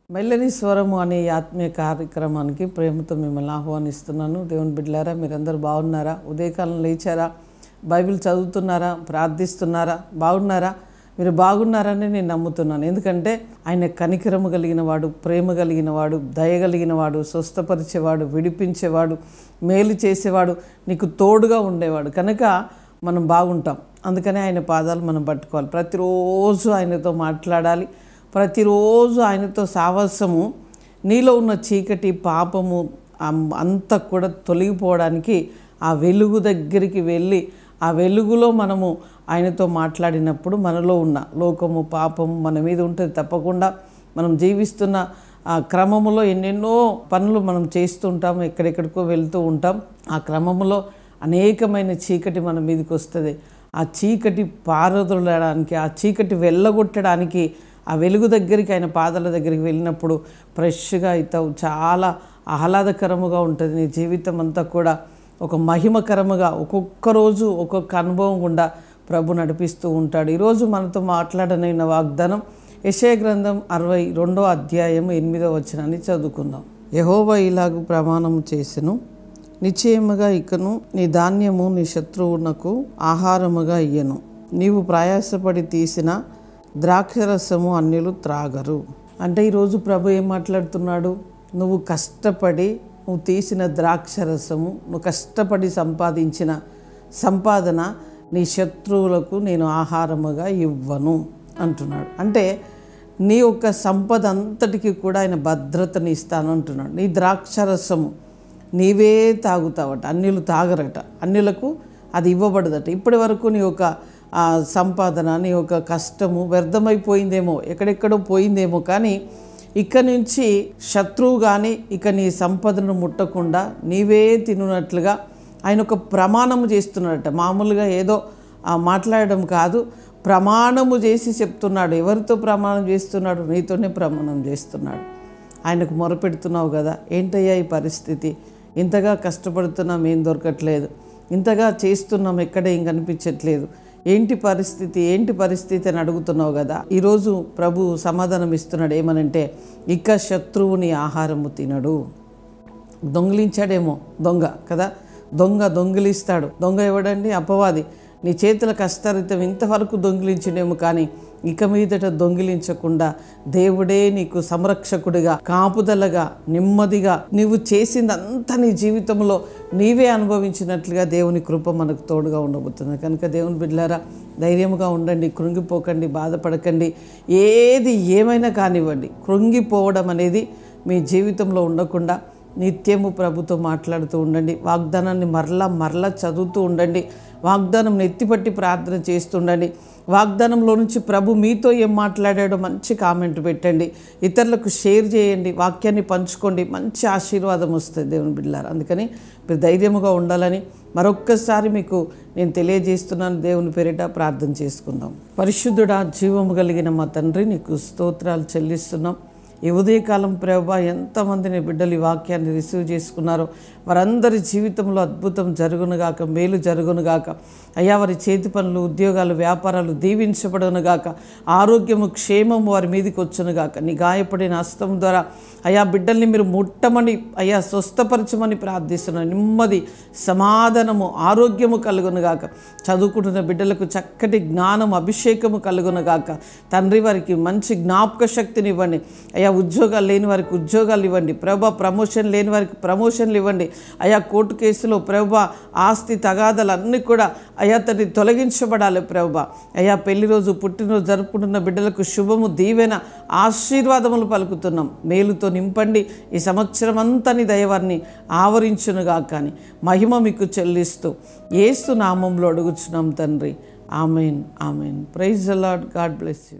మెల్లని స్వరము అనే ఈ ఆత్మీయ కార్యక్రమానికి ప్రేమతో మిమ్మల్ని ఆహ్వానిస్తున్నాను. దేవుని బిడ్డలారా, మీరందరూ బాగున్నారా? ఉదయకాలం లేచారా? బైబిల్ చదువుతున్నారా? ప్రార్థిస్తున్నారా? బాగున్నారా? మీరు బాగున్నారని నేను నమ్ముతున్నాను. ఎందుకంటే ఆయన కనికరము కలిగిన వాడు, ప్రేమ కలిగిన వాడు, దయ కలిగిన వాడు, స్వస్థపరిచేవాడు, విడిపించేవాడు, మేలు చేసేవాడు, నీకు తోడుగా ఉండేవాడు. కనుక మనం బాగుంటాం. అందుకనే ఆయన పాదాలు మనం పట్టుకోవాలి. ప్రతిరోజు ఆయనతో మాట్లాడాలి. ప్రతిరోజు ఆయనతో సావాసము. నీలో ఉన్న చీకటి, పాపము అంతా కూడా తొలగిపోవడానికి ఆ వెలుగు దగ్గరికి వెళ్ళి ఆ వెలుగులో మనము ఆయనతో మాట్లాడినప్పుడు మనలో ఉన్న లోకము, పాపము మన మీద ఉంటుంది. తప్పకుండా మనం జీవిస్తున్న ఆ క్రమములో ఎన్నెన్నో పనులు మనం చేస్తూ ఉంటాము, ఎక్కడెక్కడికో వెళ్తూ ఉంటాం. ఆ క్రమములో అనేకమైన చీకటి మన మీదకి వస్తుంది. ఆ చీకటి పారదొలడానికి, ఆ చీకటి వెళ్ళగొట్టడానికి ఆ వెలుగు దగ్గరికి, ఆయన పాదాల దగ్గరికి వెళ్ళినప్పుడు ఫ్రెష్గా అవుతావు. చాలా ఆహ్లాదకరముగా ఉంటుంది. నీ జీవితం అంతా కూడా ఒక మహిమకరముగా ఒక్కొక్క రోజు ఒక్కొక్క అనుభవం గుండా ప్రభు నడిపిస్తూ ఉంటాడు. ఈరోజు మనతో మాట్లాడనైన వాగ్దానం యెషయా గ్రంథం 62వ అధ్యాయం 8వ వచనాన్ని చదువుకుందాం. యెహోవా ఇలాగు ప్రమాణము చేసెను, నిశ్చయముగా ఇకను నీ ధాన్యము నీ శత్రువునకు ఆహారముగా ఇయ్యను. నీవు ప్రయాసపడి తీసిన ద్రాక్షరసము అన్యులు త్రాగరు. అంటే ఈరోజు ప్రభు ఏం మాట్లాడుతున్నాడు? నువ్వు కష్టపడి నువ్వు తీసిన ద్రాక్షరసము, నువ్వు కష్టపడి సంపాదించిన సంపాదన నీ శత్రువులకు నేను ఆహారముగా ఇవ్వను అంటున్నాడు. అంటే నీ యొక్క సంపద అంతటికి కూడా ఆయన భద్రతని ఇస్తాను అంటున్నాడు. నీ ద్రాక్షరసము నీవే తాగుతావట, అన్యులు తాగరట, అన్యులకు అది ఇవ్వబడదట. ఇప్పటి వరకు నీ యొక్క సంపాదన, నీ యొక్క కష్టము వ్యర్థమైపోయిందేమో, ఎక్కడెక్కడో పోయిందేమో, కానీ ఇక నుంచి శత్రువు కానీ ఇక నీ సంపదను ముట్టకుండా నీవే తినున్నట్లుగా ఆయన ఒక ప్రమాణము చేస్తున్నాడట. మామూలుగా ఏదో మాట్లాడడం కాదు, ప్రమాణము చేసి చెప్తున్నాడు. ఎవరితో ప్రమాణం చేస్తున్నాడు? నీతోనే ప్రమాణం చేస్తున్నాడు. ఆయనకు మొరపెడుతున్నావు కదా, ఏంటయ్యా ఈ పరిస్థితి? ఇంతగా కష్టపడుతున్నాం, ఏం దొరకట్లేదు, ఇంతగా చేస్తున్నాం, ఎక్కడే ఏం కనిపించట్లేదు, ఏంటి పరిస్థితి అని అడుగుతున్నావు కదా. ఈరోజు ప్రభు సమాధానం ఇస్తున్నాడు. ఏమనంటే, ఇక శత్రువుని ఆహారము తినడు. దొంగిలించాడేమో, దొంగ కదా, దొంగిలిస్తాడు. దొంగ ఎవడండి? అపవాది. నీ చేతుల కష్టారితం ఇంతవరకు దొంగిలించడేమో, కానీ ఇక మీదట దొంగిలించకుండా దేవుడే నీకు సంరక్షకుడిగా, కాపుదలగా, నెమ్మదిగా నీవు చేసిందంతా నీ జీవితంలో నీవే అనుభవించినట్లుగా దేవుని కృప మనకు తోడుగా ఉండబోతుంది. కనుక దేవుని బిడ్డలారా, ధైర్యముగా ఉండండి, కృంగిపోకండి, బాధపడకండి. ఏది ఏమైనా కానివ్వండి, కృంగిపోవడం అనేది మీ జీవితంలో ఉండకుండా నిత్యము ప్రభుతో మాట్లాడుతూ ఉండండి. వాగ్దానాన్ని మరలా చదువుతూ ఉండండి. వాగ్దానం ఎత్తిపట్టి ప్రార్థన చేస్తుండండి. వాగ్దానంలో నుంచి ప్రభు మీతో ఏం మాట్లాడాడో మంచి కామెంట్ పెట్టండి, ఇతరులకు షేర్ చేయండి, వాక్యాన్ని పంచుకోండి. మంచి ఆశీర్వాదం వస్తుంది దేవుని బిడ్డలారా. అందుకని మీరు ధైర్యముగా ఉండాలని మరొక్కసారి మీకు నేను తెలియజేస్తున్నాను. దేవుని పేరిట ప్రార్థన చేసుకుందాం. పరిశుద్ధుడా, జీవము కలిగిన మా తండ్రి, నీకు స్తోత్రాలు చెల్లిస్తున్నాం. ఈ ఉదయకాలం ప్రభా, ఎంతమందిని బిడ్డలు ఈ వాక్యాన్ని రిసీవ్ చేసుకున్నారో వారందరి జీవితంలో అద్భుతం జరుగునుగాక, మేలు జరుగునుగాక. అయ్యా, వారి చేతి పనులు, ఉద్యోగాలు, వ్యాపారాలు దీవించబడునుగాక. ఆరోగ్యము, క్షేమము వారి మీదకి వచ్చునుగాక. నీ గాయపడిన హస్తం ద్వారా అయ్యా బిడ్డల్ని మీరు ముట్టమని, అయ్యా స్వస్థపరచమని ప్రార్థిస్తున్నాను. నెమ్మది, సమాధానము, ఆరోగ్యము కలుగునుగాక. చదువుకుంటున్న బిడ్డలకు చక్కటి జ్ఞానం, అభిషేకము కలుగునుగాక. తండ్రి, వారికి మంచి జ్ఞాపక శక్తిని ఇవ్వండి. అయ్యా, ఉద్యోగాలు లేని వారికి ఉద్యోగాలు ఇవ్వండి ప్రభా. ప్రమోషన్ లేని వారికి ప్రమోషన్లు ఇవ్వండి. అయ్యా, కోర్టు కేసులో ప్రభా ఆస్తి తగాదాలు అన్నీ కూడా అయ్యా తండ్రి తొలగించబడాలి ప్రభా. అయ్యా, పెళ్లి రోజు, పుట్టినరోజు జరుపుకుంటున్న బిడ్డలకు శుభము, దీవెన, ఆశీర్వాదములు పలుకుతున్నాం. మేలుతో నింపండి. ఈ సంవత్సరం అంతా నీ దయవారిని ఆవరించునుగా. కానీ మహిమ మీకు చెల్లిస్తూ యేసు నామంలో అడుగుచున్నాం తండ్రి. Amen, amen. Praise the lord. God bless you.